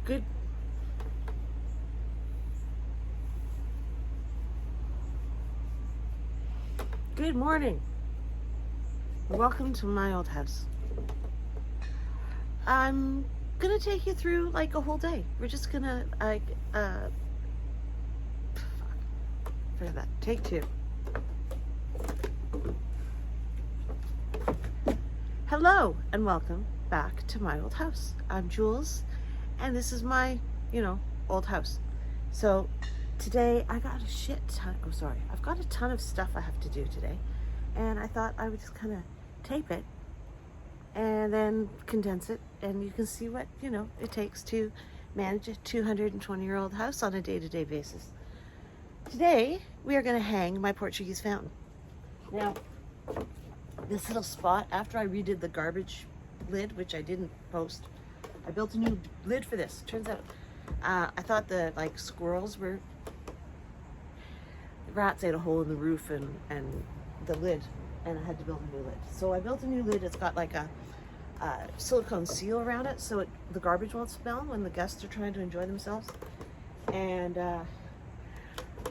Good. Good morning. Welcome to my old house. I'm gonna take you through like a whole day. We're just gonna forget that. Take two. Hello and welcome back to my old house. I'm Jules, and this is my, old house. So today I got a shit ton. Oh, sorry. I've got a ton of stuff I have to do today, and I thought I would just kind of tape it and then condense it, and you can see what it takes to manage a 220-year-old house on a day-to-day basis. Today we are going to hang my Portuguese fountain. Now, this little spot, after I redid the garbage lid, which I didn't post, I built a new lid for this. Turns out I thought the squirrels were rats ate a hole in the roof and the lid, and I had to build a new lid. So I built a new lid. It's got like a silicone seal around it, so the garbage won't smell when the guests are trying to enjoy themselves. And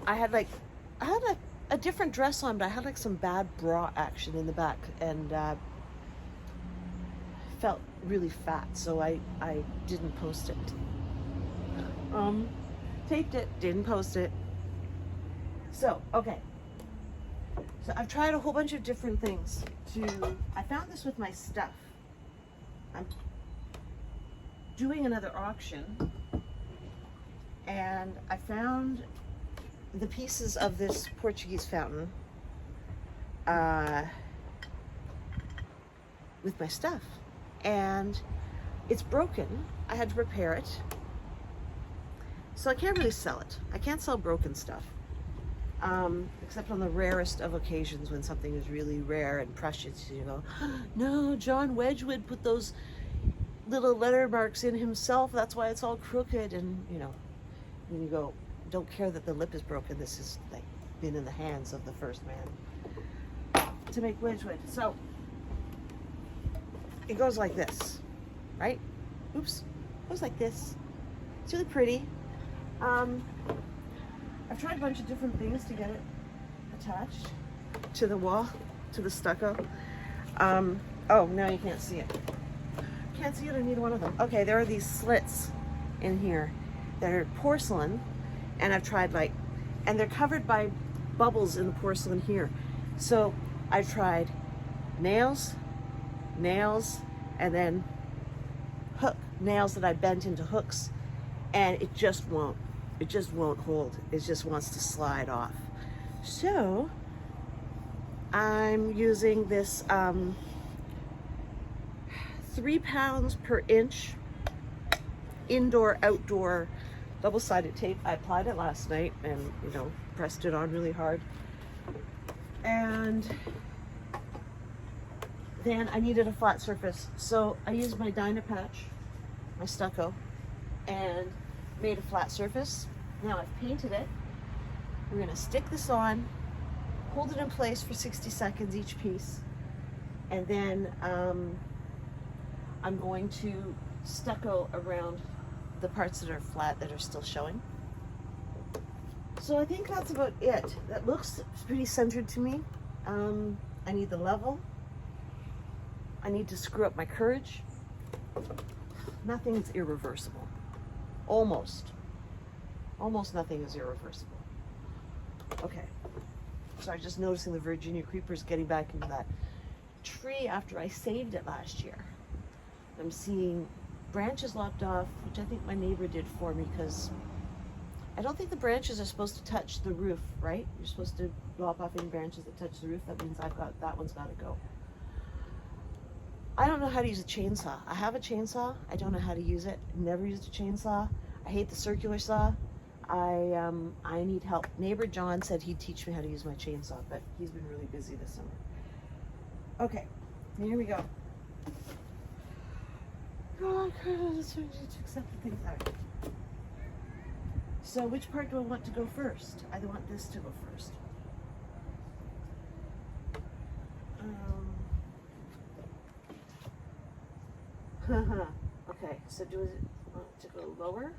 I had a different dress on, but I had some bad bra action in the back, and felt really fat, so I didn't post it. Taped it, didn't post it. So, okay. So I've tried a whole bunch of different things I found this with my stuff. I'm doing another auction, and I found the pieces of this Portuguese fountain with my stuff, and it's broken. I had to repair it, so I can't really sell it. I can't sell broken stuff, except on the rarest of occasions when something is really rare and precious. You go, no, John Wedgwood put those little letter marks in himself, that's why it's all crooked, and and you go, don't care that the lip is broken. This has been in the hands of the first man to make Wedgwood. So it goes like this, right? Oops, it goes like this. It's really pretty. I've tried a bunch of different things to get it attached to the wall, to the stucco. Oh, now you can't see it. Can't see it on either one of them. Okay, there are these slits in here that are porcelain, and I've tried and they're covered by bubbles in the porcelain here. So I've tried nails, and then nails that I bent into hooks, and it just won't hold. It just wants to slide off. So I'm using this 3 pounds per inch indoor outdoor double-sided tape. I applied it last night and pressed it on really hard, and then I needed a flat surface, so I used my Dynapatch, my stucco, and made a flat surface. Now I've painted it. We're going to stick this on, hold it in place for 60 seconds each piece, and then I'm going to stucco around the parts that are flat that are still showing. So I think that's about it. That looks pretty centered to me. I need the level. I need to screw up my courage. Nothing's irreversible. Almost nothing is irreversible. Okay, so I'm just noticing the Virginia creepers getting back into that tree after I saved it last year. I'm seeing branches lopped off, which I think my neighbor did for me, because I don't think the branches are supposed to touch the roof, right? You're supposed to lop off any branches that touch the roof. That means that one's got to go. I don't know how to use a chainsaw. I have a chainsaw. I don't know how to use it. Never used a chainsaw. I hate the circular saw. I need help. Neighbor John said he'd teach me how to use my chainsaw, but he's been really busy this summer. Okay, here we go. Oh, to accept the things out. So which part do I want to go first? I want this to go first. Okay, so Want it to go lower.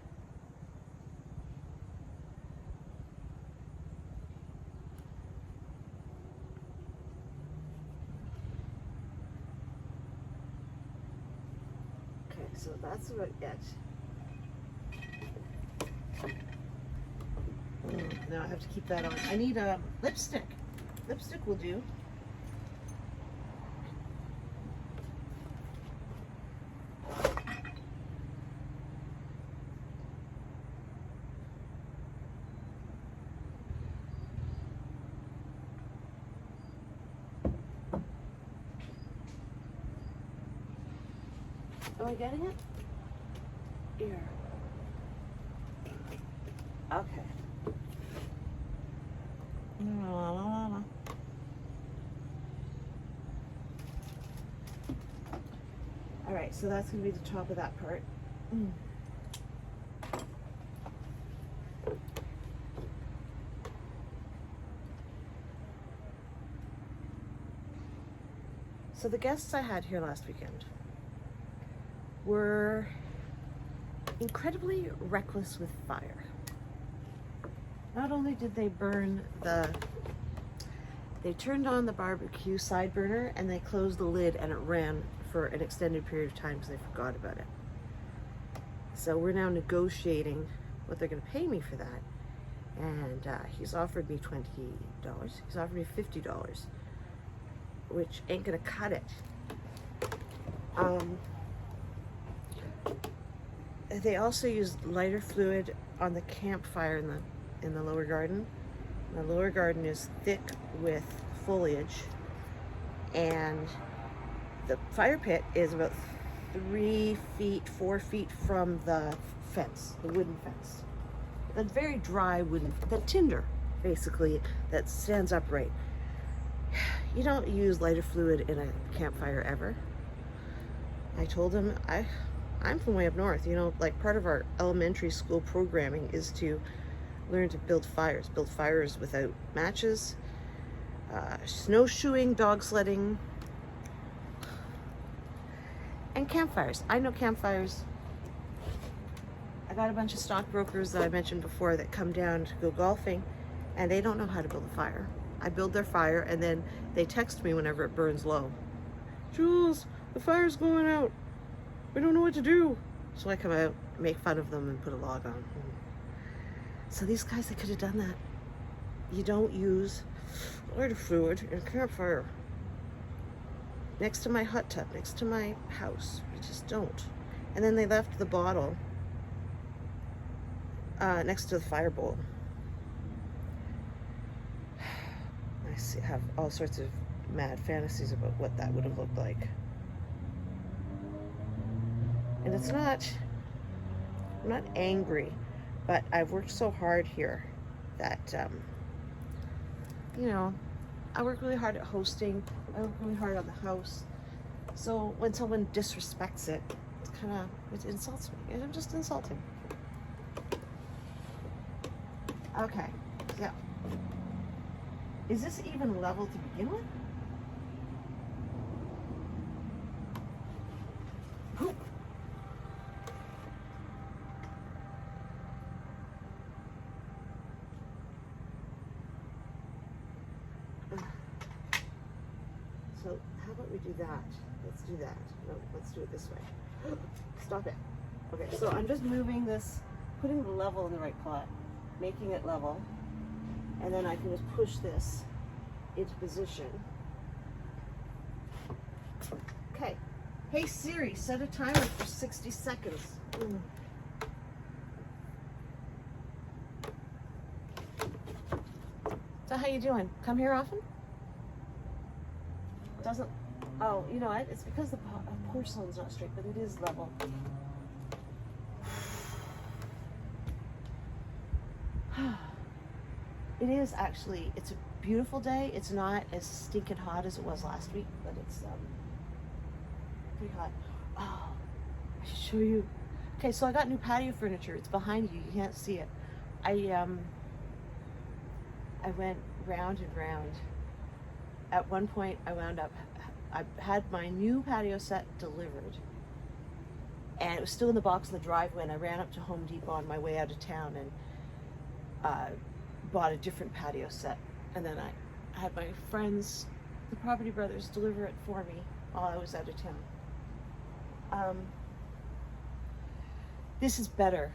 Okay, so that's about it. Now I have to keep that on. I need a lipstick. Lipstick will do. Am I getting it? Here. Okay. All right, so that's going to be the top of that part. So the guests I had here last weekend were incredibly reckless with fire. Not only did they they turned on the barbecue side burner and they closed the lid and it ran for an extended period of time because they forgot about it. So we're now negotiating what they're going to pay me for that. And he's offered me $20. He's offered me $50, which ain't going to cut it. They also used lighter fluid on the campfire in the lower garden. The lower garden is thick with foliage, and the fire pit is about 3 feet, 4 feet from the fence, the wooden fence. The very dry wooden, the tinder, basically, that stands upright. You don't use lighter fluid in a campfire ever. I told him, I'm from way up north, you know, like part of our elementary school programming is to learn to build fires without matches, snowshoeing, dog sledding, and campfires. I know campfires. I got a bunch of stockbrokers that I mentioned before that come down to go golfing, and they don't know how to build a fire. I build their fire, and then they text me whenever it burns low. Jules, the fire's going out. We don't know what to do. So I come out, make fun of them, and put a log on. So these guys, they could have done that. You don't use lighter fluid in a campfire. Next to my hot tub, next to my house. You just don't. And then they left the bottle next to the fire bowl. I have all sorts of mad fantasies about what that would have looked like. And it's not, I'm not angry, but I've worked so hard here that, you know, I work really hard at hosting. I work really hard on the house. So when someone disrespects it, it insults me. I'm just insulting. Okay, so is this even level to begin with? So how about we do that? Let's do that. No, let's do it this way. Stop it. Okay, so I'm just moving this, putting the level in the right plot, making it level, and then I can just push this into position. Okay. Hey Siri, set a timer for 60 seconds. So how you doing? Come here often? Doesn't, oh, you know what? It's because the porcelain's not straight, but it is level. It is actually, it's a beautiful day. It's not as stinking hot as it was last week, but it's pretty hot. Oh, I should show you. Okay, so I got new patio furniture. It's behind you. You can't see it. I went round and round. At one point, I had my new patio set delivered, and it was still in the box in the driveway, and I ran up to Home Depot on my way out of town and bought a different patio set. And then I had my friends, the Property Brothers, deliver it for me while I was out of town. This is better.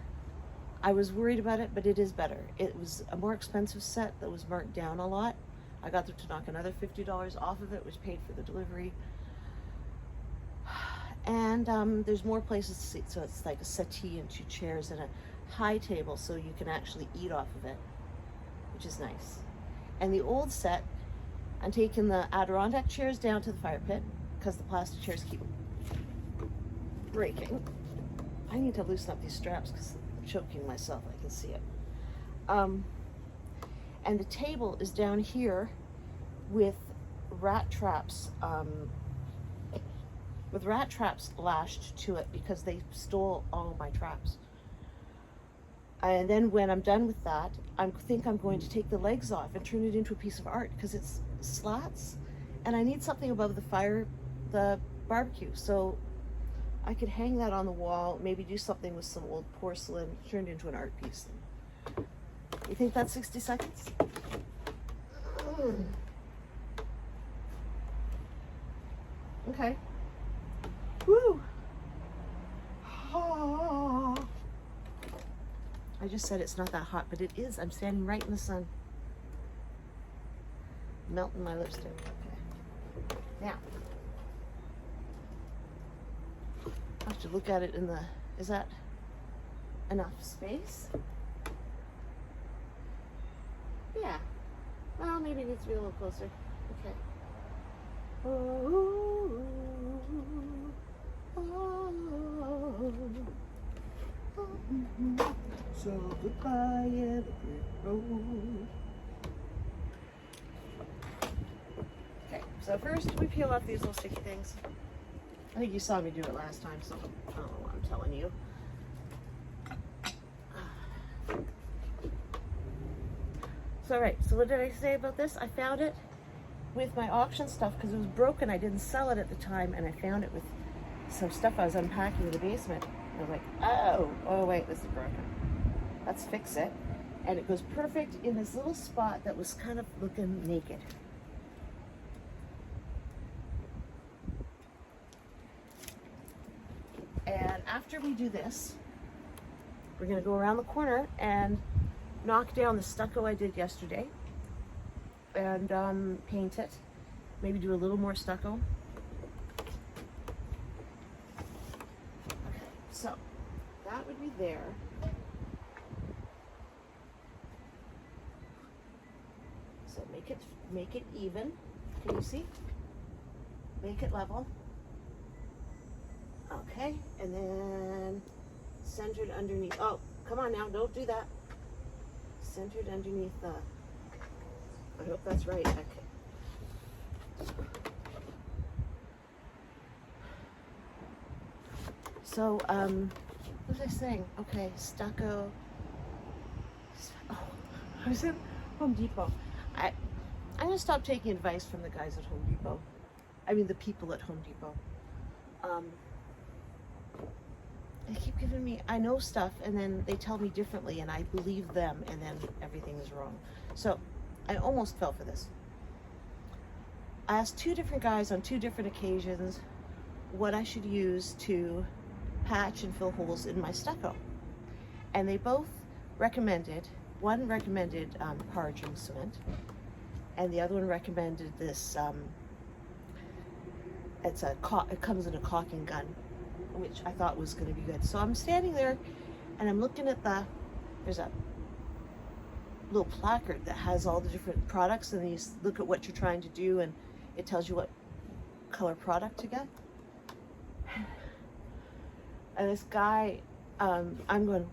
I was worried about it, but it is better. It was a more expensive set that was marked down a lot. I got them to knock another $50 off of it, which paid for the delivery. And there's more places to sit, so it's like a settee and 2 chairs and a high table, so you can actually eat off of it, which is nice. And the old set, I'm taking the Adirondack chairs down to the fire pit because the plastic chairs keep breaking. I need to loosen up these straps because I'm choking myself. I can see it. And the table is down here with rat traps, lashed to it because they stole all my traps. And then when I'm done with that, I think I'm going to take the legs off and turn it into a piece of art because it's slats, and I need something above the fire, the barbecue. So I could hang that on the wall, maybe do something with some old porcelain, turn it into an art piece. You think that's 60 seconds? Okay. Woo! Oh. I just said it's not that hot, but it is. I'm standing right in the sun. Melting my lipstick. Okay. Now, I have to look at it in the, is that enough space? Yeah. Well, maybe it needs to be a little closer. Okay. Oh, oh, oh. So goodbye, every road. Okay, so first we peel off these little sticky things. I think you saw me do it last time, so I don't know what I'm telling you. So alright, so what did I say about this? I found it with my auction stuff because it was broken. I didn't sell it at the time, and I found it with some stuff I was unpacking in the basement. I was like, oh wait, this is broken. Let's fix it. And it goes perfect in this little spot that was kind of looking naked. And after we do this, we're gonna go around the corner and knock down the stucco I did yesterday and paint it. Maybe do a little more stucco. Okay, so that would be there. So make it even. Can you see? Make it level. Okay, and then centered underneath. Oh, come on now, don't do that. Centered underneath the, I hope that's right. Okay. So, what was I saying? Okay, stucco. Oh, I was in Home Depot. I'm gonna stop taking advice from the guys at Home Depot. I mean, the people at Home Depot. They keep giving me, I know stuff, and then they tell me differently, and I believe them, and then everything is wrong. So I almost fell for this. I asked 2 different guys on 2 different occasions what I should use to patch and fill holes in my stucco. And they both recommended, one recommended Parging cement, and the other one recommended this, it comes in a caulking gun, which I thought was going to be good. So I'm standing there and I'm looking at there's a little placard that has all the different products, and then you look at what you're trying to do and it tells you what color product to get. And this guy, I'm going,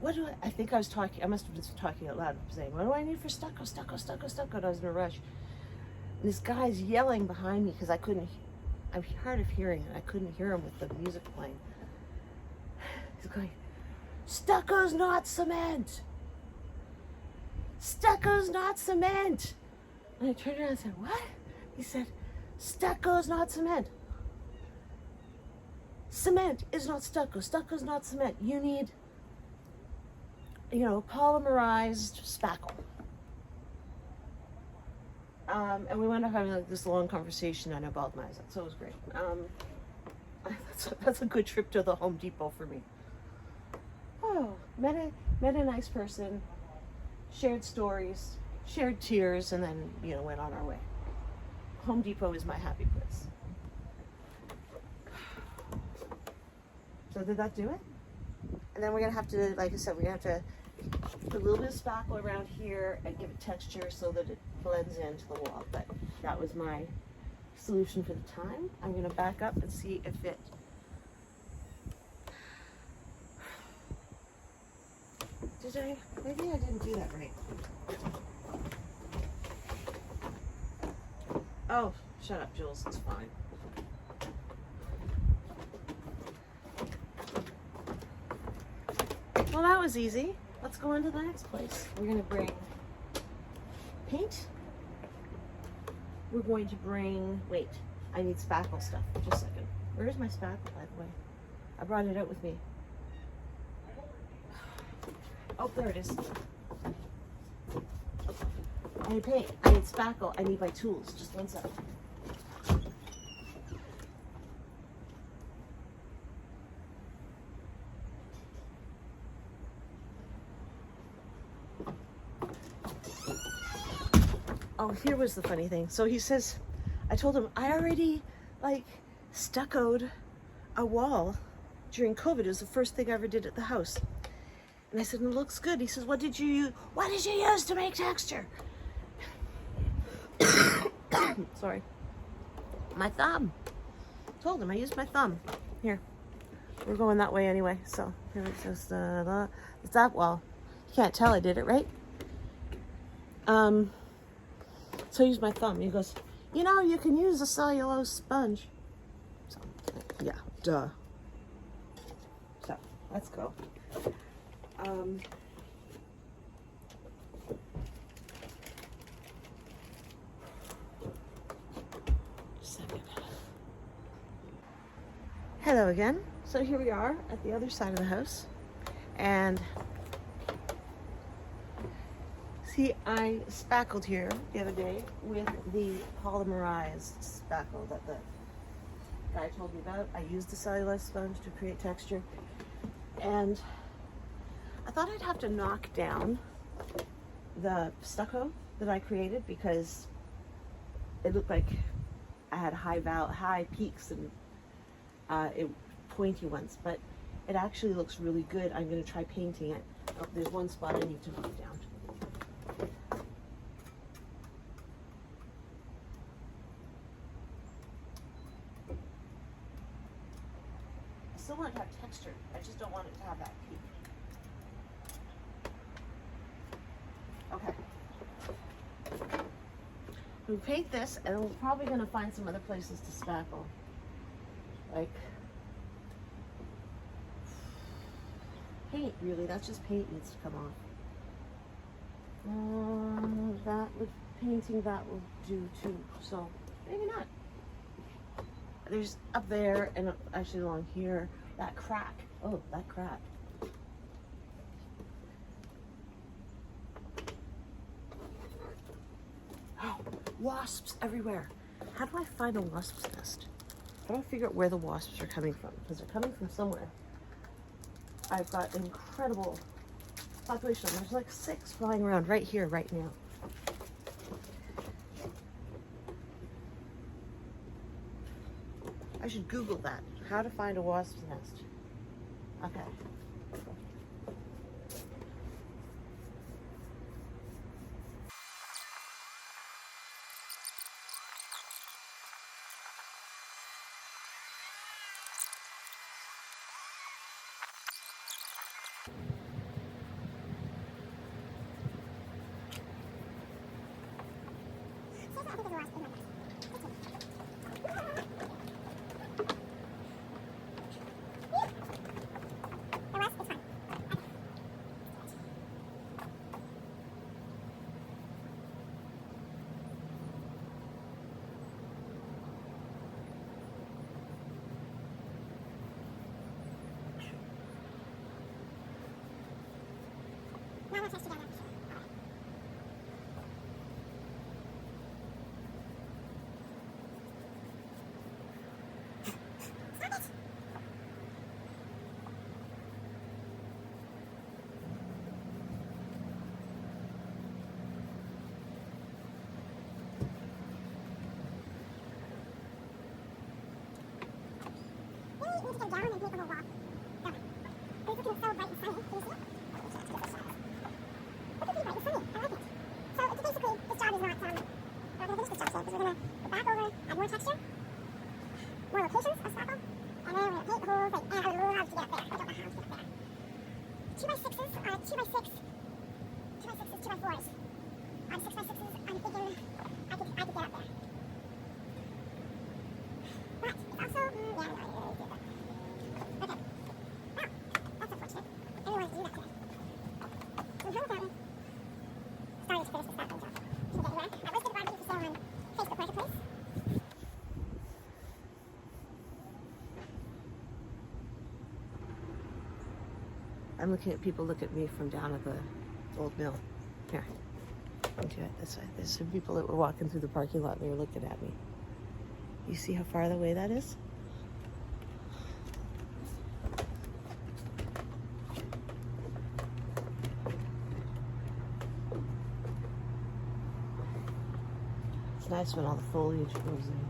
I think I was talking, I must have been talking out loud, saying, what do I need for stucco, stucco, stucco, stucco, and I was in a rush. And this guy's yelling behind me because I'm hard of hearing, and I couldn't hear him with the music playing. He's going, stucco's not cement! Stucco's not cement! And I turned around and said, what? He said, stucco's not cement. Cement is not stucco. Stucco is not cement. You need, you know, polymerized spackle. And we wound up having like this long conversation and I bawled my eyes out, so it was great. That's a good trip to the Home Depot for me. Oh, met a nice person, shared stories, shared tears, and then, you know, went on our way. Home Depot is my happy place. So did that do it? And then we're gonna have to, like I said, we're gonna have to put a little bit of spackle around here and give it texture so that it blends into the wall. But that was my solution for the time. I'm gonna back up and see if it maybe I didn't do that right. Oh, shut up, Jules, it's fine. Well, that was easy. Let's go on to the next place. We're gonna bring paint. We're going to bring, wait, I need spackle stuff. Just a second. Where's my spackle, by the way? I brought it out with me. Oh, there it is. I need paint, I need spackle, I need my tools. Just one second. Oh, here was the funny thing. So he says, I told him, I already like stuccoed a wall during COVID. It was the first thing I ever did at the house. And I said, it looks good. He says, what did you use to make texture? Sorry. My thumb. Told him I used my thumb. Here. We're going that way anyway. So here it says, it's that wall. You can't tell I did it, right? So I used my thumb. He goes, you know, you can use a cellulose sponge. So, yeah, duh. So, let's go. Second. Hello again. So here we are at the other side of the house. And see, I spackled here the other day with the polymerized spackle that the guy told me about. I used the cellulose sponge to create texture. And I thought I'd have to knock down the stucco that I created because it looked like I had high peaks and pointy ones, but it actually looks really good. I'm going to try painting it. Oh, there's one spot I need to knock down. I still want it to have texture. I just don't want it to have that peak. Okay. We paint this, and we're probably going to find some other places to spackle. Like paint, really. That's just paint needs to come off. Painting that will do too. So maybe not. There's up there and actually along here that crack. Oh, that crack. Oh, wasps everywhere. How do I find a wasp's nest? How do I figure out where the wasps are coming from? Because they're coming from somewhere. I've got an incredible population. There's like 6 flying around right here, right now. I should Google that. How to find a wasp's nest. Okay. I'm looking at people look at me from down at the old mill. Here, I'll do it this way. There's some people that were walking through the parking lot and they were looking at me. You see how far away that is? It's nice when all the foliage goes in.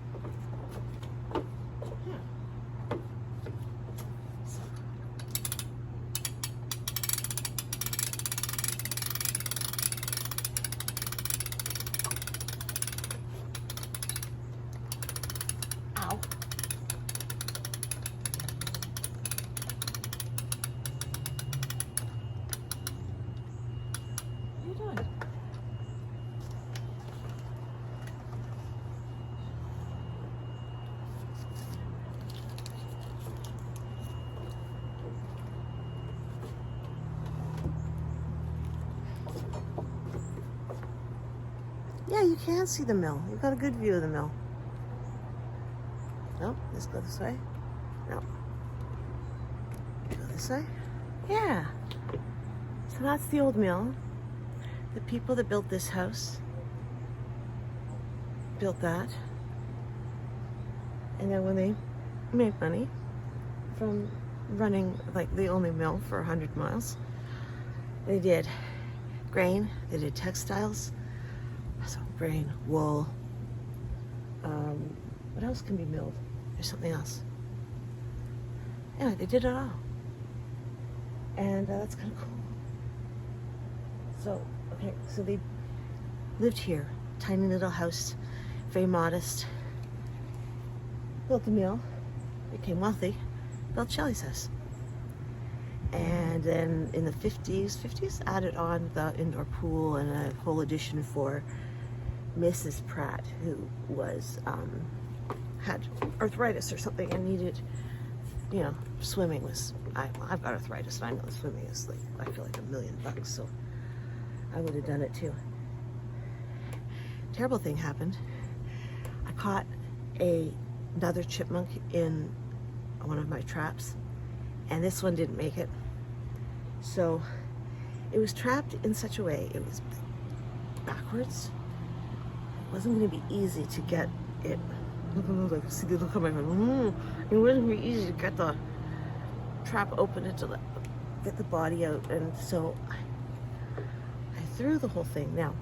Yeah, you can see the mill. You've got a good view of the mill. No, let's go this way. No. Go this way. Yeah. So that's the old mill. The people that built this house built that. And then when they made money from running like the only mill for 100 miles, they did grain, they did textiles, so grain, wool, what else can be milled? There's something else. Yeah, they did it all. And that's kind of cool. So, okay, so they lived here, tiny little house, very modest, built a mill, became wealthy, built Shelley's house. And then in the 50s, added on the indoor pool and a whole addition for Mrs. Pratt, who was, had arthritis or something and needed, you know, swimming was, I've got arthritis and I know swimming is like, I feel like $1 million, so I would have done it too. Terrible thing happened. I caught another chipmunk in one of my traps, and this one didn't make it. So it was trapped in such a way, it was backwards. It wasn't going to be easy to get it. Look, see the look on my face. It wasn't going to be easy to get the trap open and to get the body out. And so I threw the whole thing. Now,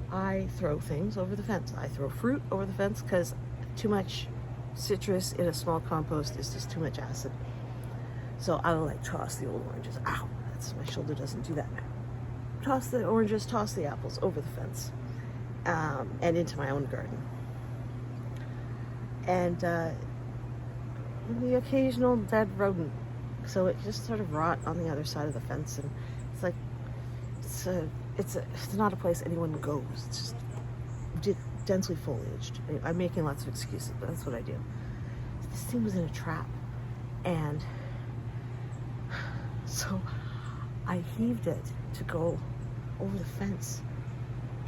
I throw things over the fence. I throw fruit over the fence because too much citrus in a small compost is just too much acid. So I will like toss the old oranges. Ow, that's, my shoulder doesn't do that now. Toss the oranges, toss the apples over the fence and into my own garden. And the occasional dead rodent. So it just sort of rot on the other side of the fence, and it's like it's not a place anyone goes. It's just densely foliaged. I'm making lots of excuses, but that's what I do. This thing was in a trap, and so I heaved it to go over the fence,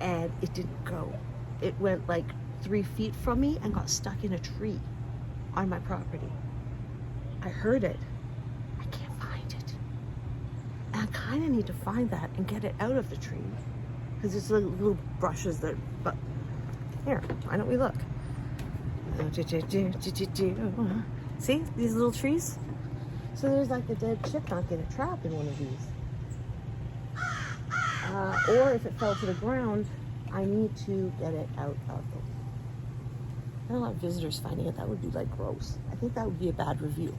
and it didn't go. It went like 3 feet from me and got stuck in a tree on my property. I heard it. I can't find it. And I kind of need to find that and get it out of the tree because it's little brushes that, but here, why don't we look? See these little trees? So there's like a dead chipmunk in a trap in one of these. Or if it fell to the ground, I need to get it out of the... I don't want visitors finding it. That would be like gross. I think that would be a bad review.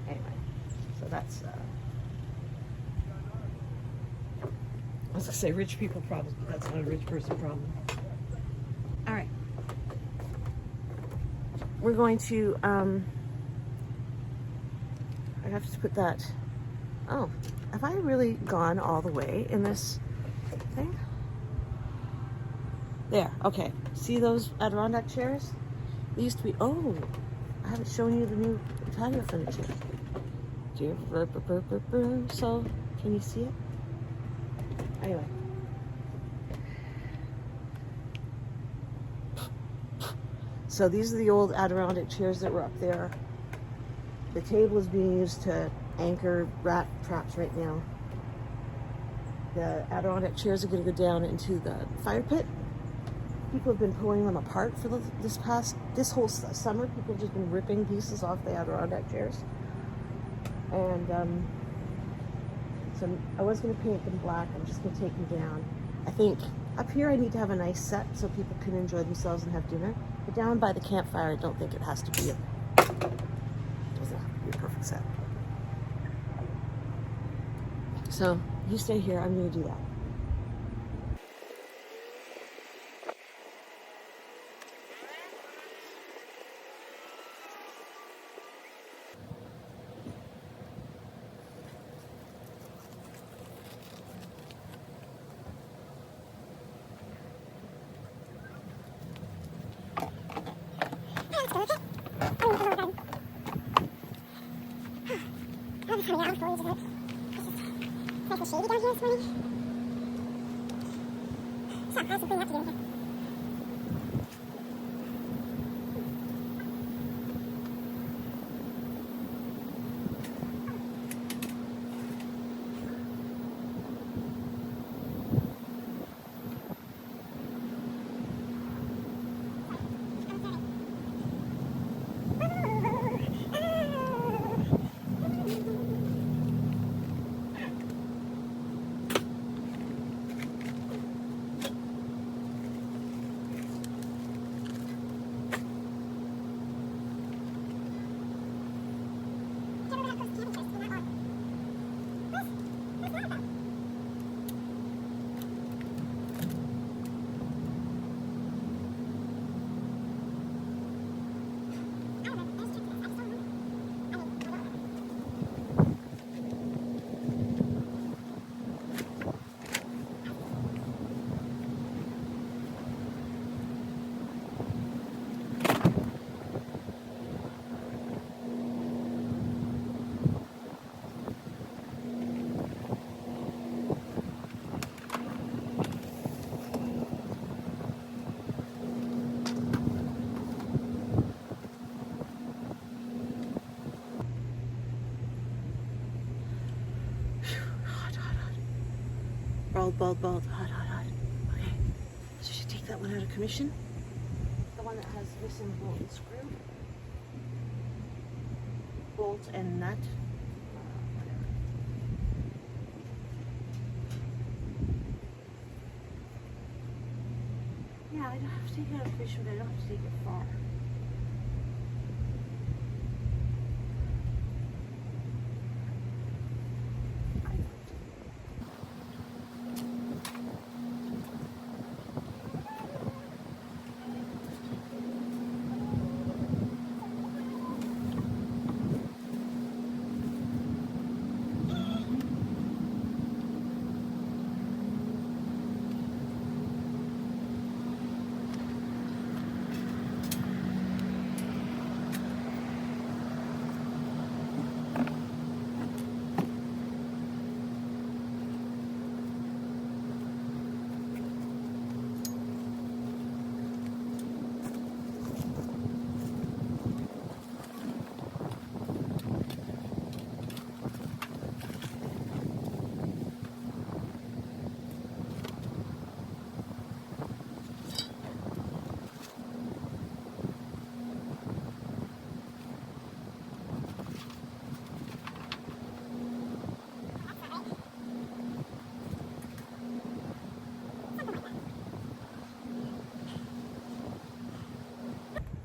Anyway, so that's... I was gonna say rich people problem, but that's not a rich person problem. All right. We're going to, I have to put that, oh, have I really gone all the way in this thing? There, okay. See those Adirondack chairs? They used to be, oh, I haven't shown you the new patio furniture. So, can you see it? Anyway. So these are the old Adirondack chairs that were up there. The table is being used to anchor rat traps right now. The Adirondack chairs are going to go down into the fire pit. People have been pulling them apart for this whole summer. People have just been ripping pieces off the Adirondack chairs. And so I was going to paint them black. I'm just going to take them down. I think up here I need to have a nice set so people can enjoy themselves and have dinner. But down by the campfire, I don't think it has to be doesn't have to be a perfect set. So you stay here. I'm going to do that. It's shady down here this morning. So I have some cleaning up to do here. Bald. Hot. Okay. So should take that one out of commission. The one that has missing bolt and screw. Bolt and nut. Whatever. Yeah, I don't have to take it out of commission, but I don't have to take it far.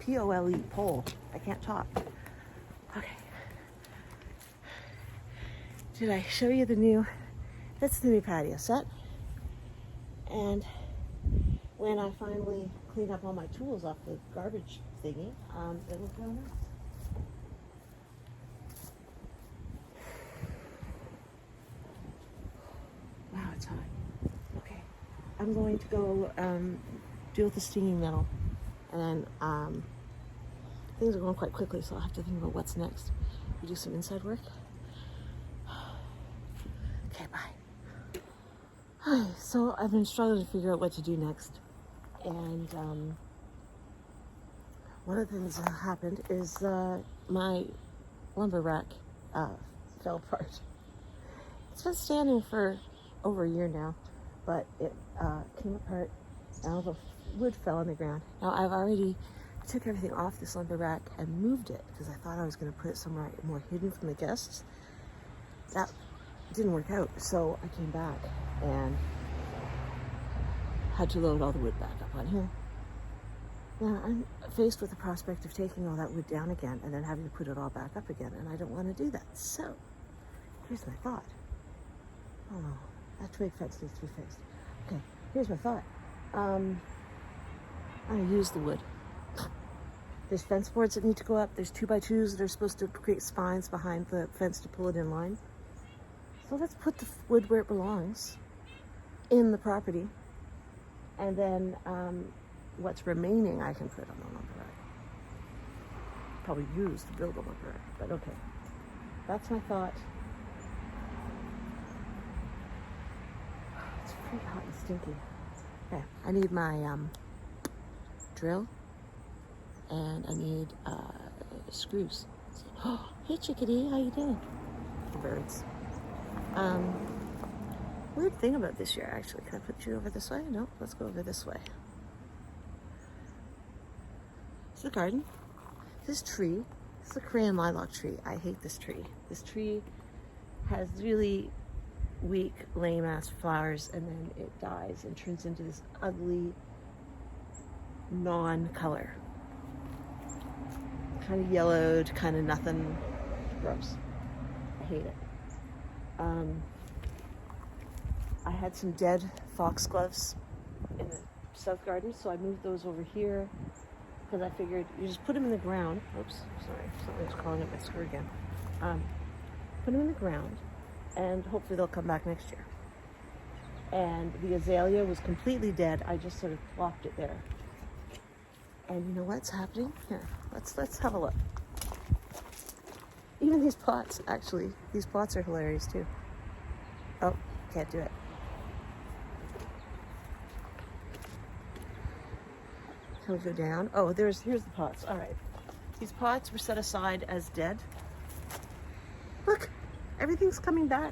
P-O-L-E, pole. I can't talk. Okay. Did I show you the new, that's the new patio set. And when I finally clean up all my tools off the garbage thingy, it'll go nice. Wow, it's hot. Okay. I'm going to go deal with the stinging nettle. And then things are going quite quickly, so I'll have to think about what's next. We do some inside work. Okay, bye. Hi, so I've been struggling to figure out what to do next. And one of the things that happened is my lumber rack fell apart. It's been standing for over a year now, but it came apart and all the wood fell on the ground. Now I took everything off this lumber rack and moved it because I thought I was going to put it somewhere more hidden from the guests. That didn't work out, so I came back and had to load all the wood back up on here. Now I'm faced with the prospect of taking all that wood down again and then having to put it all back up again, and I don't want to do that. So here's my thought. Oh, that twig fence needs to be fixed. Okay, here's my thought. I'm gonna use the wood. There's fence boards that need to go up. There's 2x2s that are supposed to create spines behind the fence to pull it in line. So let's put the wood where it belongs, in the property, and then what's remaining I can put on the lumber rack. Probably use to build a lumber rack, but okay. That's my thought. It's pretty hot and stinky. Okay, I need my drill, and I need screws. Oh, hey chickadee, how you doing? The birds. Weird thing about this year, actually. Can I put you over this way? No, let's go over this way. It's the garden. This tree, it's a Korean lilac tree. I hate this tree. This tree has really weak, lame-ass flowers, and then it dies and turns into this ugly non-color. Kind of yellowed, kind of nothing. Gross. I hate it. I had some dead foxgloves in the south garden, so I moved those over here because I figured you just put them in the ground. Oops, sorry, something's crawling up my skirt again. Put them in the ground, and hopefully they'll come back next year. And the azalea was completely dead. I just sort of plopped it there. And you know what's happening? Here, let's have a look. Even these pots, actually, these pots are hilarious too. Oh, can't do it. Can we go down? Oh, here's the pots. All right. These pots were set aside as dead. Look, everything's coming back.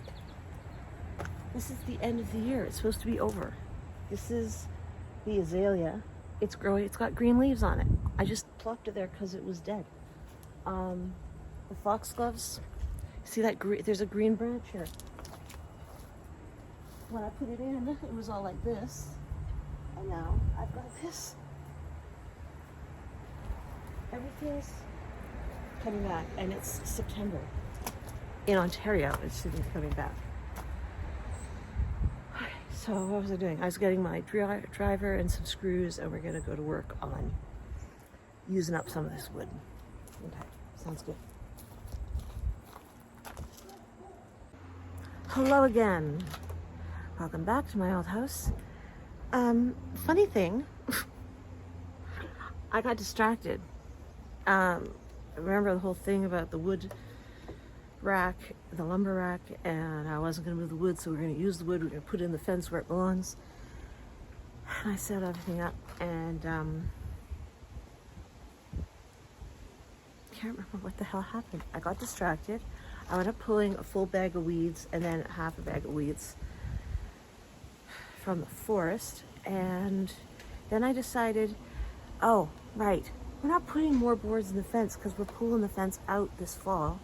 This is the end of the year. It's supposed to be over. This is the azalea. It's growing. It's got green leaves on it. I just plopped it there because it was dead. The foxgloves. See that? There's a green branch here. When I put it in, it was all like this, and now I've got this. Everything's coming back, and it's September. In Ontario, it should be coming back. So what was I doing? I was getting my driver and some screws, and we're gonna go to work on using up some of this wood. Okay, sounds good. Hello again. Welcome back to my old house. Funny thing, I got distracted. Remember the whole thing about the wood rack, the lumber rack, and I wasn't going to move the wood, so we're going to use the wood, we're going to put it in the fence where it belongs. And I set everything up, and can't remember what the hell happened. I got distracted. I ended up pulling a full bag of weeds and then half a bag of weeds from the forest, and then I decided, oh, right, we're not putting more boards in the fence because we're pulling the fence out this fall,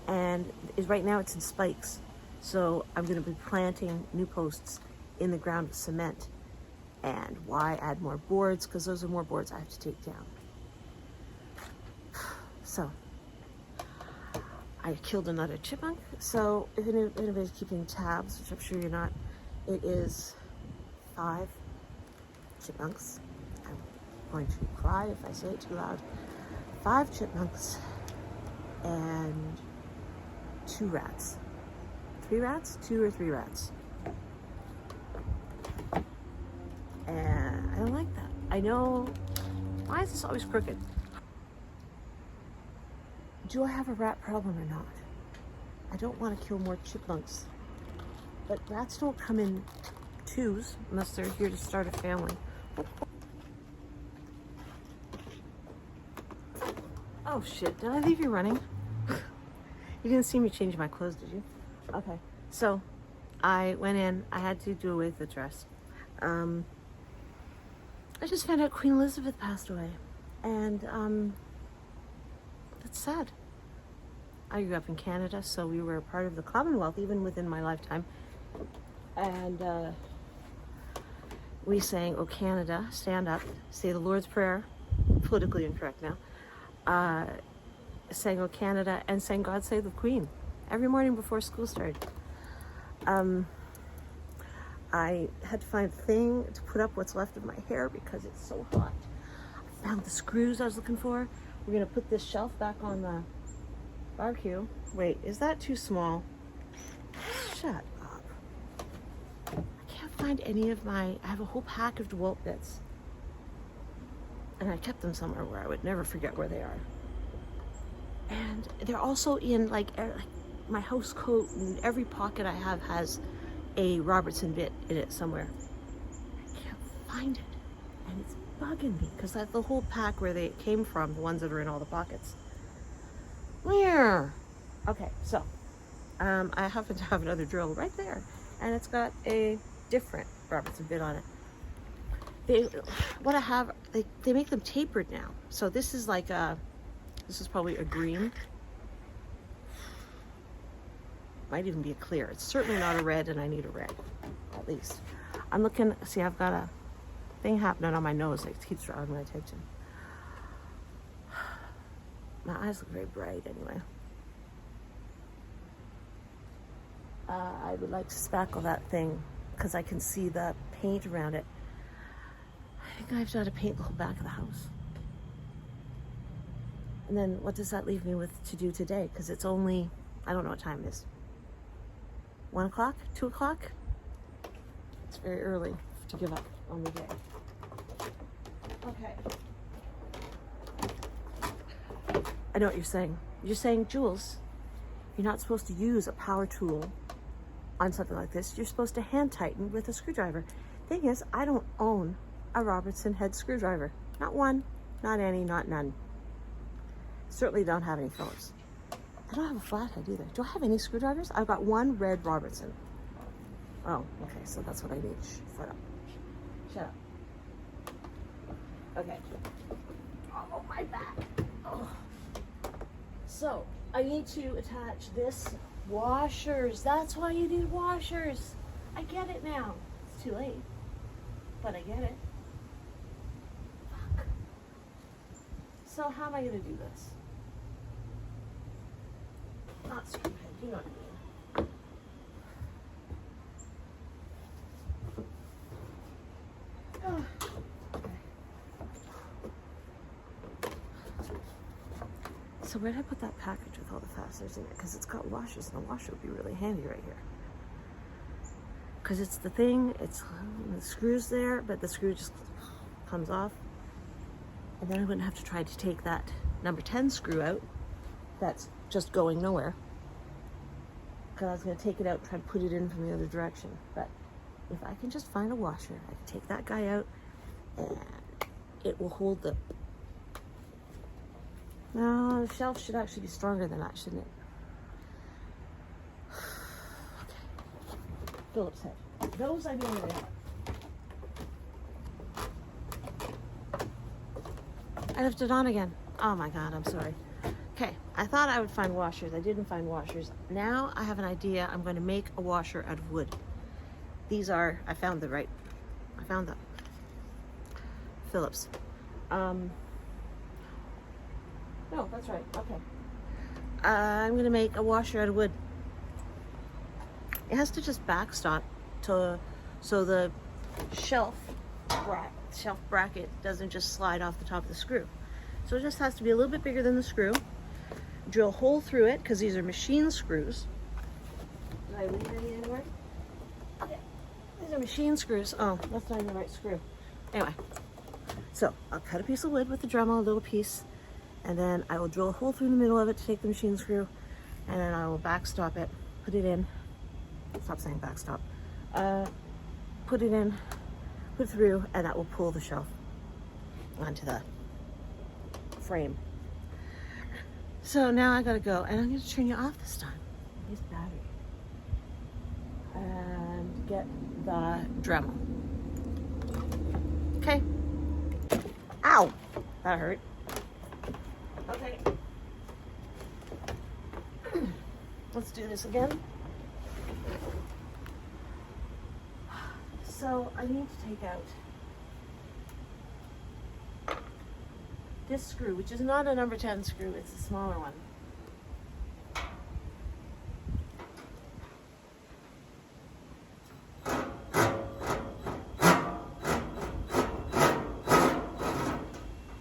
and right now it's in spikes. So I'm going to be planting new posts in the ground with cement. And why add more boards? Because those are more boards I have to take down. So I killed another chipmunk. So if anybody's keeping tabs, which I'm sure you're not, it is 5 chipmunks. I'm going to cry if I say it too loud. 5 chipmunks and 2 rats. 3 rats? 2 or 3 rats. And I don't like that. I know, why is this always crooked? Do I have a rat problem or not? I don't want to kill more chipmunks. But rats don't come in twos unless they're here to start a family. Oh shit, did I leave you running? You didn't see me change my clothes, did you? Okay, so I went in, I had to do away with the dress. I just found out Queen Elizabeth passed away, and that's sad. I grew up in Canada, so we were a part of the Commonwealth even within my lifetime. And we sang, "O Canada, stand up," say the Lord's Prayer, politically incorrect now, sang "O Canada," and sang "God Save the Queen" every morning before school started. I had to find a thing to put up what's left of my hair because it's so hot. I found the screws I was looking for. We're gonna put this shelf back on the barbecue. Wait, is that too small? Shut up. I can't find any of I have a whole pack of DeWalt bits. And I kept them somewhere where I would never forget where they are. And they're also in like my house coat, and every pocket I have has a Robertson bit in it somewhere. I can't find it, and it's bugging me because that's the whole pack where they came from, the ones that are in all the pockets. Where? Okay, so I happen to have another drill right there, and it's got a different Robertson bit on it. What I have, they make them tapered now. So this is like this is probably a green. Might even be a clear. It's certainly not a red, and I need a red, at least. I'm looking, see, I've got a thing happening on my nose that keeps drawing my attention. My eyes look very bright anyway. I would like to spackle that thing because I can see the paint around it. I think I've got to paint the whole back of the house. And then what does that leave me with to do today? Because it's only, I don't know what time it is. 1 o'clock? 2 o'clock? It's very early to give up on the day. Okay. I know what you're saying. You're saying, Jules, you're not supposed to use a power tool on something like this. You're supposed to hand tighten with a screwdriver. Thing is, I don't own a Robertson head screwdriver. Not one, not any, not none. Certainly don't have any Phillips. I don't have a flathead either. Do I have any screwdrivers? I've got 1 red Robertson. Oh, okay, so that's what I need. Shut up. Shut up. Okay. Oh, my back. Oh. So, I need to attach this. Washers. That's why you need washers. I get it now. It's too late, but I get it. Fuck. So how am I going to do this? Not stupid, you know what I mean. Oh, okay. So where did I put that package with all the fasteners in it? Because it's got washers, and the washer would be really handy right here. Because it's the thing, it's the screw's there, but the screw just comes off. And then I wouldn't have to try to take that number 10 screw out. That's just going nowhere. Because I was going to take it out and try to put it in from the other direction. But if I can just find a washer, I can take that guy out and it will hold the... No, the shelf should actually be stronger than that, shouldn't it? Okay. Phillips head. Those I know where they are. I left it on again. Oh my God, I'm sorry. Okay, I thought I would find washers. I didn't find washers. Now I have an idea. I'm going to make a washer out of wood. These are, I found the Phillips. No, that's right. Okay. I'm gonna make a washer out of wood. It has to just backstop to so the shelf bracket doesn't just slide off the top of the screw. So it just has to be a little bit bigger than the screw. Drill a hole through it because these are machine screws. Did I leave any anywhere? Yeah. These are machine screws. Oh, that's not even the right screw. Anyway, so I'll cut a piece of wood with the Dremel, a little piece, and then I will drill a hole through the middle of it to take the machine screw, and then I will backstop it, put it in. Stop saying backstop. Put it in, put it through, and that will pull the shelf onto the frame. So now I gotta go, and I'm gonna turn you off this time. Use battery. And get the Dremel. Okay. Ow! That hurt. Okay. Let's do this again. So I need to take out this screw, which is not a number 10 screw, it's a smaller one.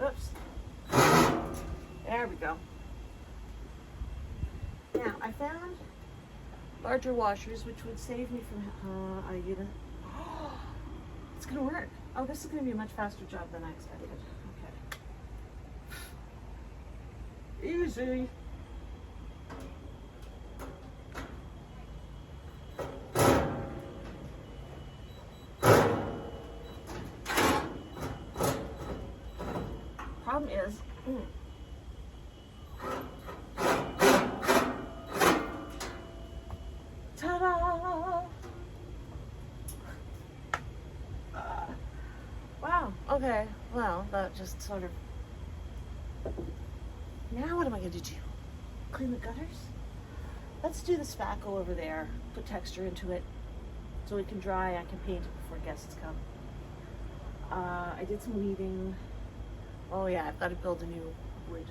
Oops. There we go. Now, I found larger washers, which would save me from, it's gonna work. Oh, this is gonna be a much faster job than I expected. Okay. Easy. Problem is, ta-da! Wow, okay, well, that just sort of, now what am I going to do? Clean the gutters? Let's do the spackle over there, put texture into it, so it can dry, I can paint it before guests come. I did some weaving. Oh yeah, I've got to build a new wood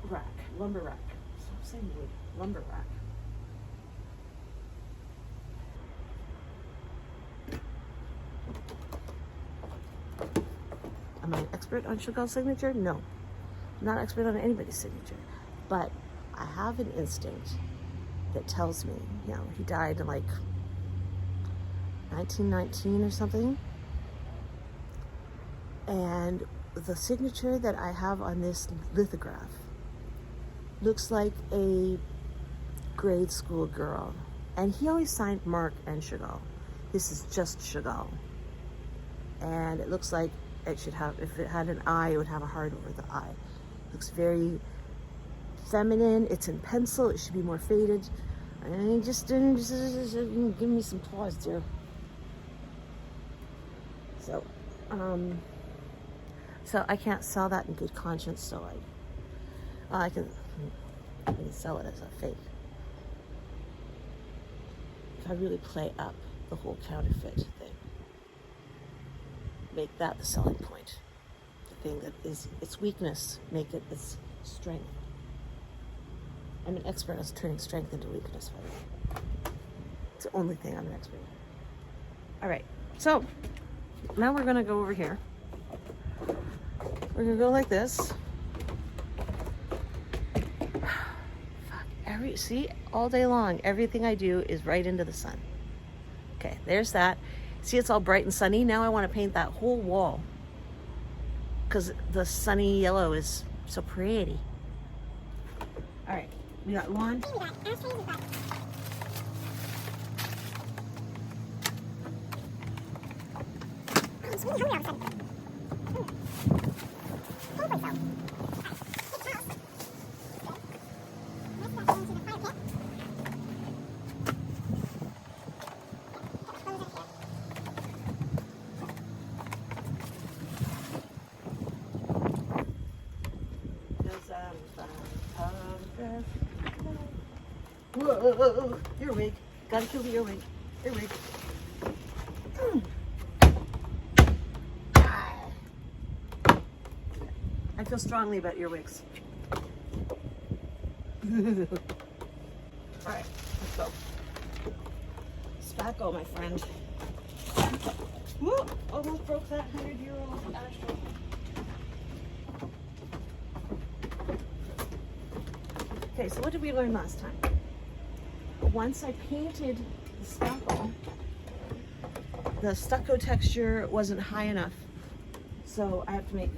rack, lumber rack. Stop saying wood, lumber rack. Am I an expert on Chagall's signature? No. I'm not an expert on anybody's signature. But I have an instinct that tells me, you know, he died in like 1919 or something. And the signature that I have on this lithograph looks like a grade school girl. And he always signed Mark and Chagall. This is just Chagall. And it looks like it should have, if it had an eye, it would have a heart over the eye. It looks very feminine. It's in pencil. It should be more faded. And just give me some pause, dear. So I can't sell that in good conscience. So I can sell it as a fake. If I really play up the whole counterfeit thing. Make that the selling point. The thing that is its weakness, make it its strength. I'm an expert at turning strength into weakness. It's the only thing I'm an expert at. All right, so now we're gonna go over here. We're gonna go like this. Fuck, see, all day long, everything I do is right into the sun. Okay, there's that. See, it's all bright and sunny. Now I want to paint that whole wall because the sunny yellow is so pretty. All right, we got lawn. Whoa, earwig. Gotta kill the earwig. Earwig. I feel strongly about earwigs. All right, let's go. Spackle, my friend. Woo! Almost broke that 100-year-old ashtray. Okay, so what did we learn last time? Once I painted the spackle, the stucco texture wasn't high enough, so I have to make.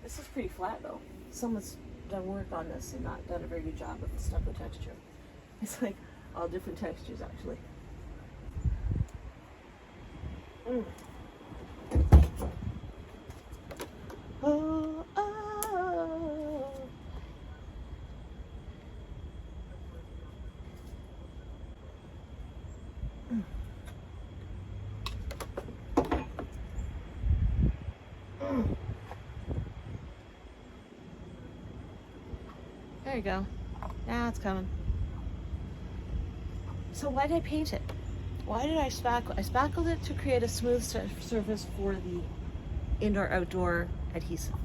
This is pretty flat though. Someone's done work on this and not done a very good job with the stucco texture. It's like all different textures actually. Oh, oh. There you go. Now it's coming. So why did I paint it? Why did I spackle? I spackled it to create a smooth surface for the indoor-outdoor adhesive.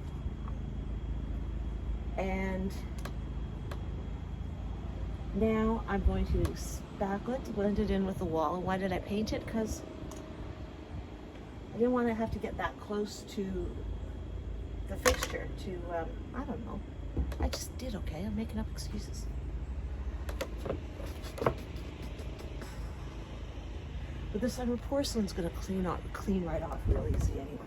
And now I'm going to spackle it to blend it in with the wall. And why did I paint it? Because I didn't want to have to get that close to the fixture to, I don't know. I just did, okay? I'm making up excuses. But this under porcelain's gonna clean right off real easy anyway.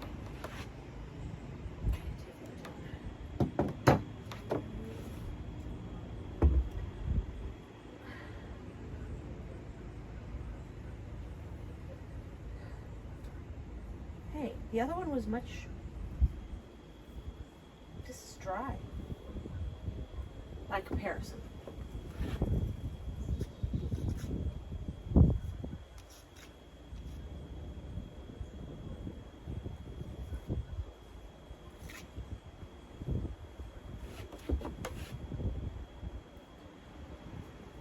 Hey, the other one was much. This is dry by comparison.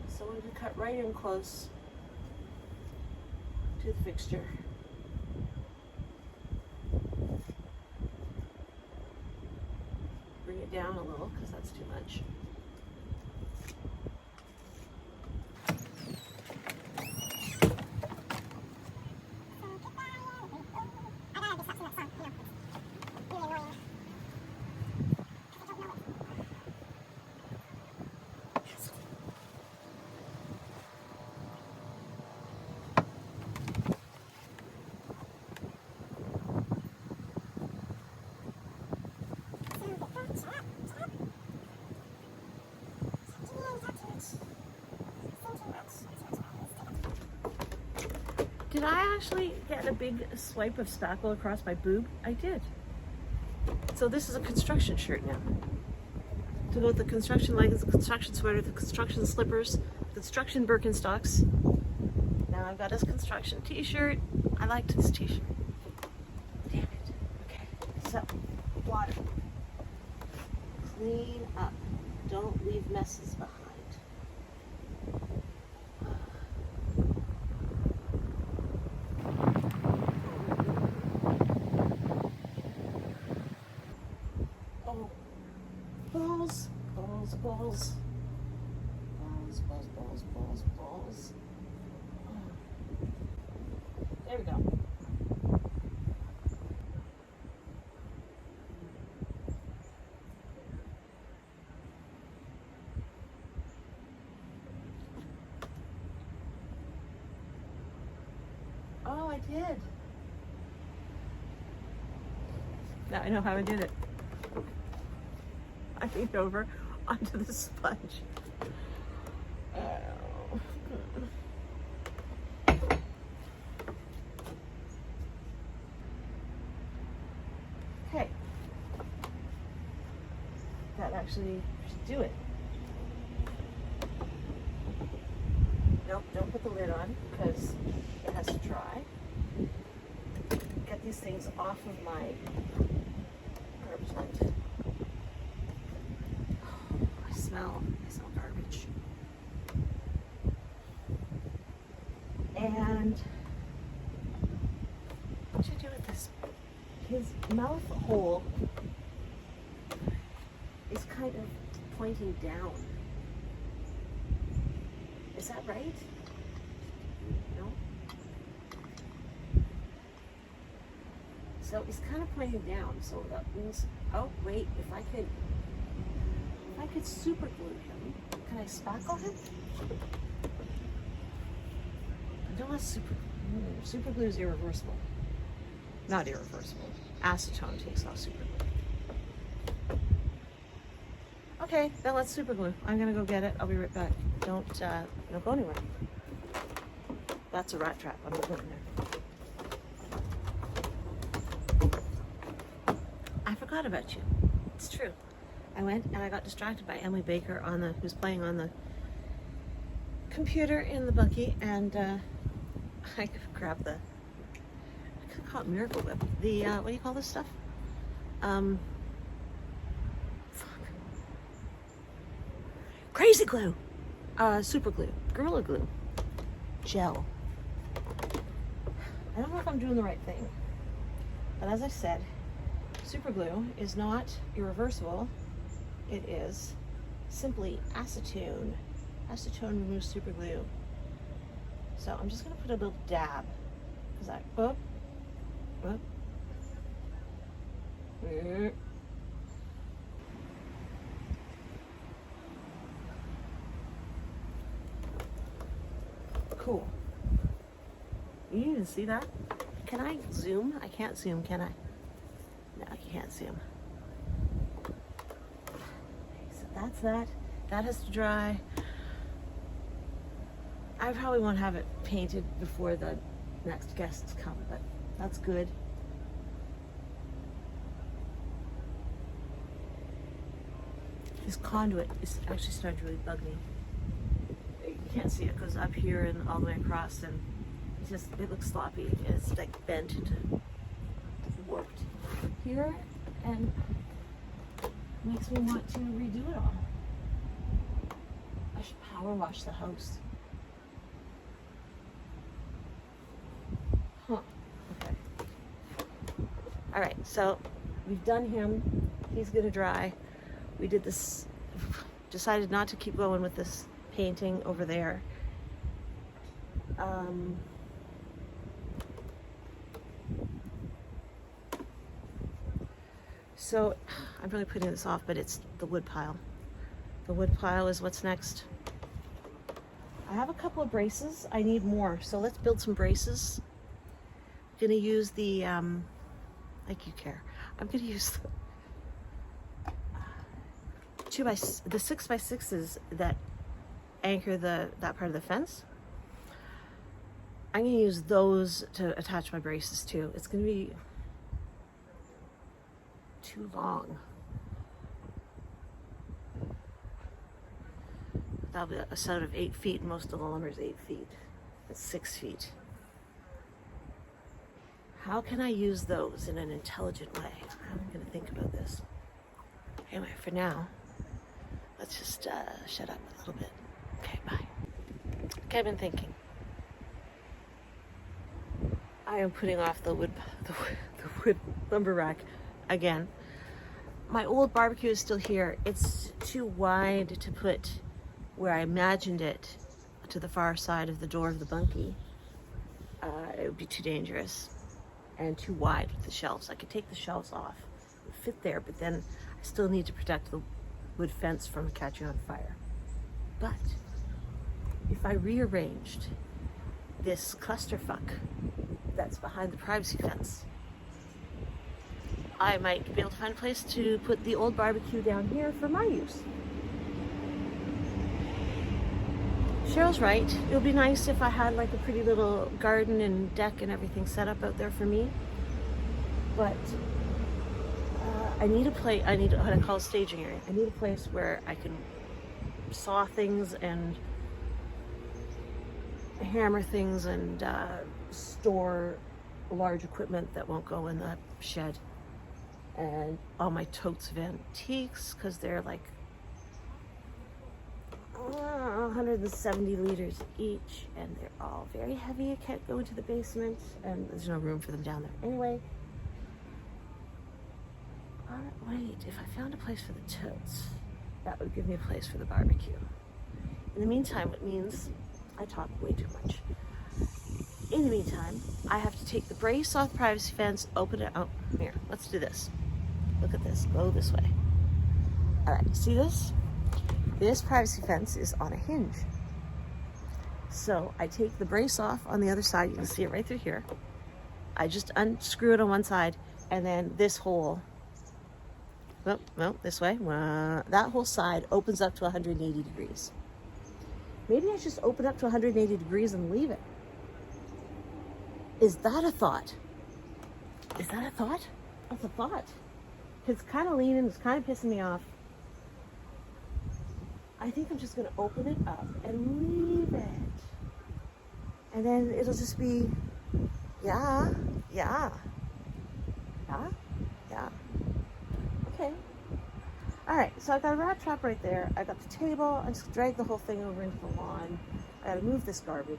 So I'm going to cut right in close to the fixture. Bring it down a little because that's too much. Did I actually get a big swipe of spackle across my boob? I did. So this is a construction shirt now. To go with the construction leggings, the construction sweater, the construction slippers, construction Birkenstocks. Now I've got this construction t-shirt. I liked this t-shirt. Damn it. Okay, so water. Clean up. Don't leave messes behind. Balls, balls, balls. Balls, balls, balls, balls, balls. There we go. Oh, I did. Now I know how I did it. I leaned over onto the sponge. Oh. Okay. That actually should do it. Nope, don't put the lid on because it has to dry. Get these things off of my garbage lid. I smell garbage. And what should I do with this? His mouth hole pointing down. Is that right? No? So he's kind of pointing down, so that means, oh wait, if I could super glue him, can I spackle him? I don't want super glue is irreversible. Not irreversible. Acetone takes off super glue. Okay, then let's super glue. I'm gonna go get it. I'll be right back. Don't go anywhere. That's a rat trap. I'm not going there. I forgot about you. It's true. I went and I got distracted by Emily Baker who's playing on the computer in the buggy, and I grabbed I could call it Miracle Whip. The what do you call this stuff? Crazy glue, super glue, Gorilla Glue, gel. I don't know if I'm doing the right thing, but as I said, super glue is not irreversible. It is simply acetone. Acetone removes super glue. So I'm just gonna put a little dab, because cool. You didn't see that? Can I zoom? I can't zoom, can I? No, you can't zoom. Okay, so that's that. That has to dry. I probably won't have it painted before the next guests come, but that's good. This conduit is actually starting to really bug me. You can't see it, goes up here and all the way across, and it looks sloppy. It's like bent and warped here, and makes me want to redo it all. I should power wash the house. Huh. Okay. All right, so we've done him. He's gonna dry. We did this, decided not to keep going with this painting over there. So I'm really putting this off, but it's the wood pile. The wood pile is what's next. I have a couple of braces. I need more, so let's build some braces. I'm gonna use the, like you care. I'm gonna use the 6x6s that anchor that part of the fence. I'm gonna use those to attach my braces to. It's gonna be too long. That'll be a set of 8 feet. Most of the lumber is 8 feet. That's 6 feet. How can I use those in an intelligent way? I'm gonna think about this. Anyway, for now, let's just shut up a little bit. Okay, bye. Okay, I've been thinking. I am putting off the wood lumber rack again. My old barbecue is still here. It's too wide to put where I imagined it, to the far side of the door of the bunkie. It would be too dangerous and too wide with the shelves. I could take the shelves off, it would fit there, but then I still need to protect the wood fence from catching on fire. But if I rearranged this clusterfuck that's behind the privacy fence, I might be able to find a place to put the old barbecue down here for my use. Cheryl's right. It would be nice if I had like a pretty little garden and deck and everything set up out there for me. But I need what I call a staging area. I need a place where I can saw things and hammer things and store large equipment that won't go in the shed. And all my totes of antiques, because they're like 170 liters each, and they're all very heavy. I can't go into the basement, and there's no room for them down there. Anyway, wait, if I found a place for the totes, That would give me a place for the barbecue. In the meantime, it means I talk way too much. In the meantime, I have to take the brace off the privacy fence, open it out. Here, let's do this. Look at this, go this way. All right, see this? This privacy fence is on a hinge. So I take the brace off on the other side. You can see it right through here. I just unscrew it on one side, and then this hole, well, this way, that whole side opens up to 180 degrees. Maybe I just open up to 180 degrees and leave it. Is that a thought? Is that a thought? That's a thought. It's kind of leaning, it's kind of pissing me off. I think I'm just going to open it up and leave it. And then it'll just be, yeah. Okay. All right, so I got a rat trap right there. I got the table. I just dragged the whole thing over into the lawn. I got to move this garbage.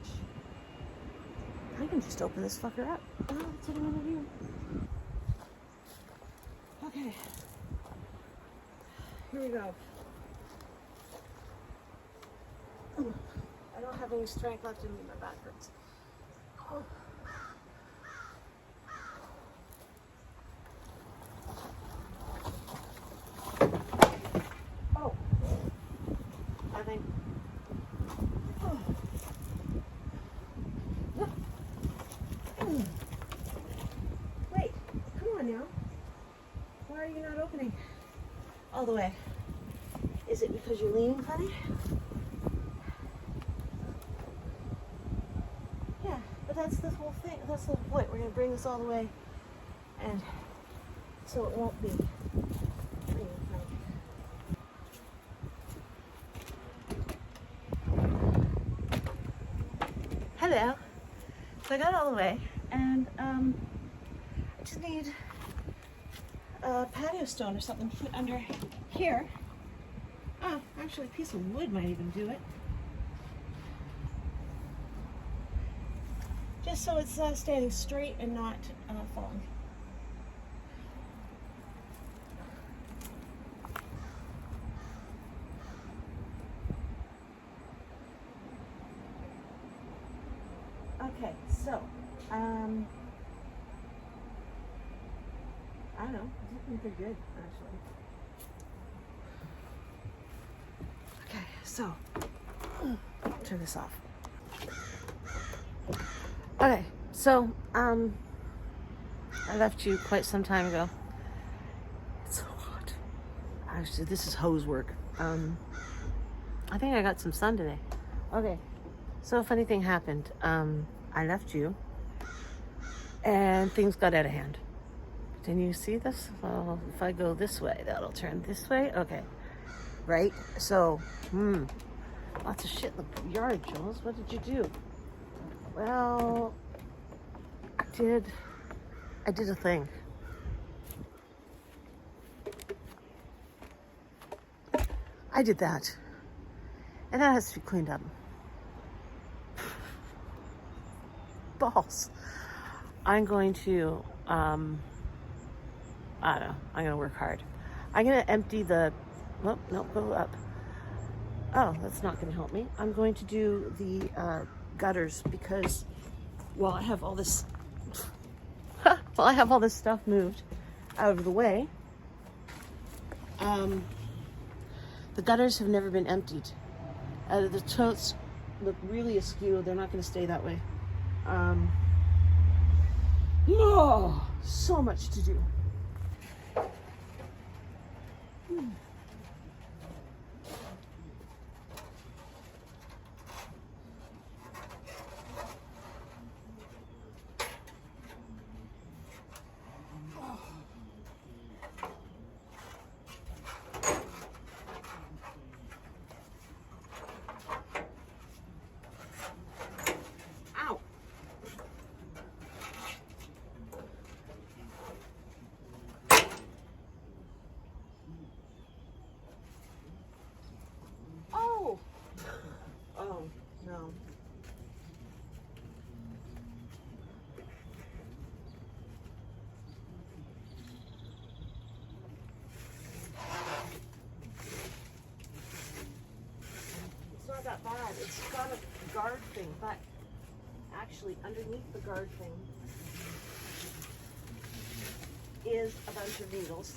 I can just open this fucker up. Oh, that's what I'm going to do. Okay. Here we go. I don't have any strength left in me. My back hurts. Oh. I think. Oh. Wait, come on now. Why are you not opening all the way? Is it because you're leaning funny? Yeah, but that's the whole thing. That's the whole point. We're going to bring this all the way, and so it won't be leaning funny. Hello. So I got it all the way, and I just need a patio stone or something to put under here. Oh, actually a piece of wood might even do it. Just so it's standing straight and not falling. Okay, so, I don't know, it's looking pretty good, actually. Okay, so, turn this off. Okay, so, I left you quite some time ago. It's so hot. Actually, this is hose work. I think I got some sun today. Okay, so a funny thing happened. I left you, and things got out of hand. Can you see this? Well, if I go this way, that'll turn this way. Okay, right? So, lots of shit in the yard, Jules. What did you do? Well, I did a thing. I did that, and that has to be cleaned up. Balls. I'm going to, I don't know, I'm going to work hard. I'm going to empty the, oh, no, go up. Oh, that's not going to help me. I'm going to do the gutters because, well, I have all this, stuff moved out of the way. The gutters have never been emptied. The totes look really askew. They're not going to stay that way. Oh, so much to do. bad. It's got a guard thing, but actually underneath the guard thing is a bunch of needles.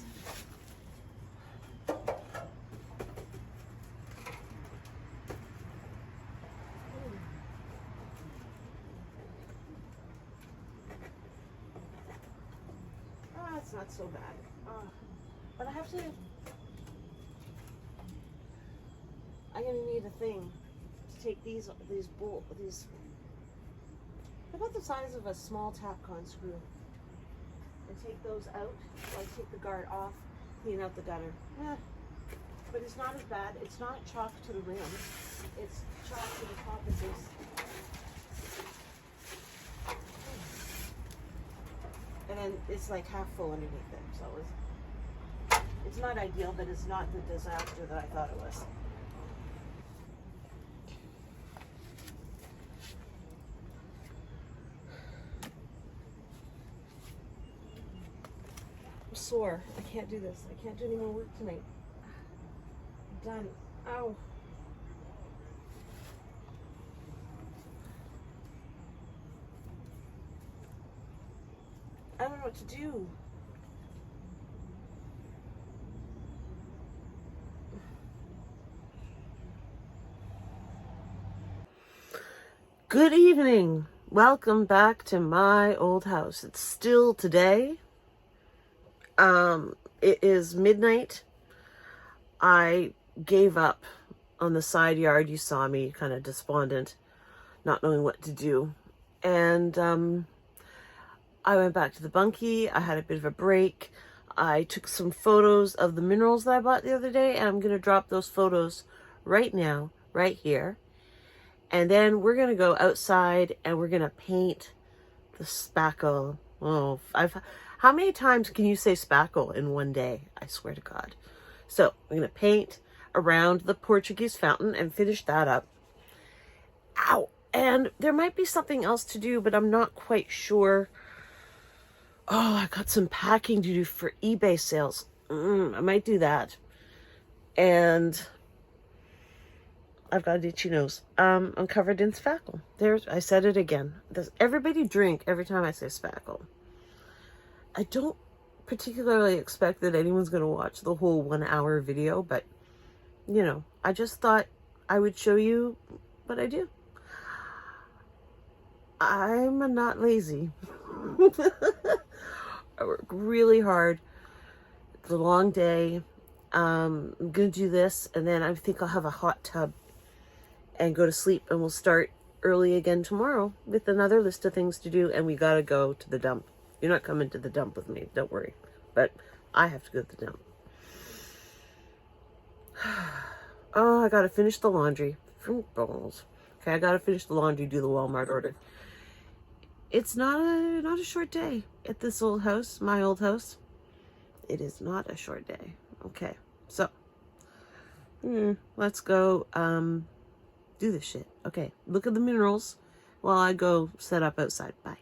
It's not so bad. But I have to, I'm gonna need a thing to take these about the size of a small Tapcon screw, and take those out. So I take the guard off, clean out the gutter. But it's not as bad. It's not chalk to the rim. It's chalk to the top of this. And then it's like half full underneath it. So it's not ideal, but it's not the disaster that I thought it was. I'm sore. I can't do this. I can't do any more work tonight. I'm done. Ow. I don't know what to do. Good evening. Welcome back to my old house. It's still today. It is midnight. I gave up on the side yard. You saw me kind of despondent, not knowing what to do. And I went back to the bunkie. I had a bit of a break. I took some photos of the minerals that I bought the other day, and I'm going to drop those photos right now, right here. And then we're going to go outside and we're going to paint the spackle. Oh, how many times can you say spackle in one day? I swear to God. So I'm going to paint around the Portuguese fountain and finish that up. Ow. And there might be something else to do, but I'm not quite sure. Oh, I got some packing to do for eBay sales. I might do that. And I've got an itchy nose. I'm covered in spackle. I said it again. Everybody drink every time I say spackle. I don't particularly expect that anyone's going to watch the whole 1 hour video, but, you know, I just thought I would show you what I do. I'm not lazy. I work really hard. It's a long day. I'm going to do this, and then I think I'll have a hot tub and go to sleep, and we'll start early again tomorrow with another list of things to do, and we got to go to the dump. You're not coming to the dump with me, don't worry. But I have to go to the dump. Oh, I got to finish the laundry. From balls. Okay, I got to finish the laundry, do the Walmart order. It's not a short day at this old house, my old house. It is not a short day. Okay, so let's go do this shit. Okay, look at the minerals while I go set up outside. Bye.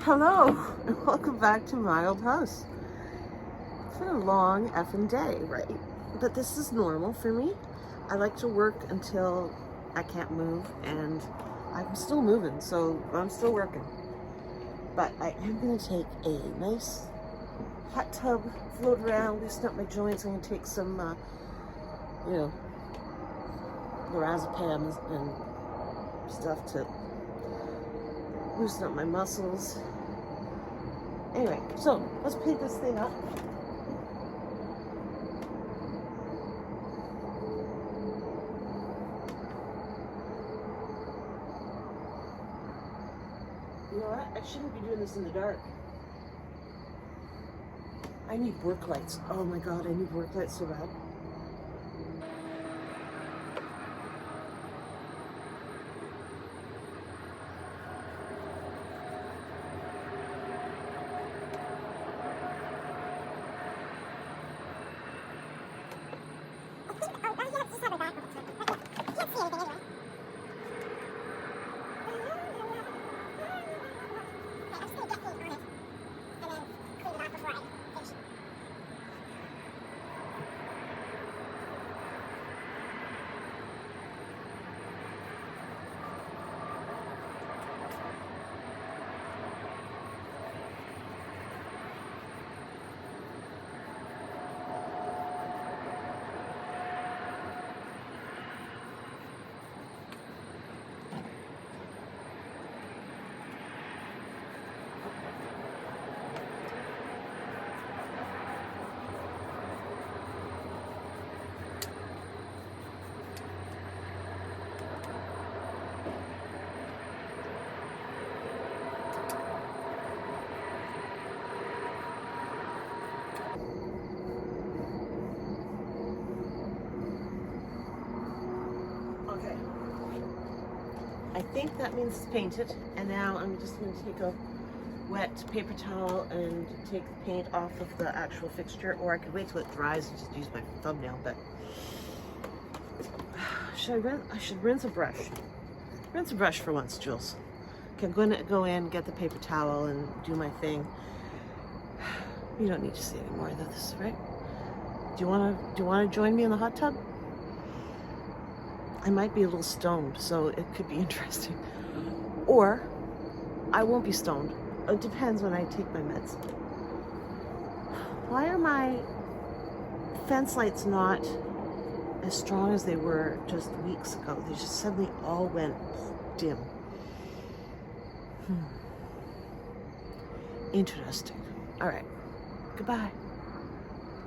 Hello, and welcome back to my old house. It's been a long effing day, right? But this is normal for me. I like to work until I can't move, and I'm still moving, so I'm still working. But I am going to take a nice hot tub, float around, loosen up my joints. I'm going to take some, lorazepams and stuff to loosen up my muscles. Anyway, so let's paint this thing up. You know what? I shouldn't be doing this in the dark. I need work lights. Oh my god, I need work lights so bad. Okay. I think that means it's painted, and now I'm just going to take a wet paper towel and take the paint off of the actual fixture, or I could wait till it dries and just use my thumbnail, but I should rinse a brush. Rinse a brush for once, Jules. Okay, I'm going to go in, get the paper towel, and do my thing. You don't need to see any more of this, right? Do you want to join me in the hot tub? I might be a little stoned, so it could be interesting. Or I won't be stoned. It depends when I take my meds. Why are my fence lights not as strong as they were just weeks ago? They just suddenly all went dim. Interesting. All right. Goodbye.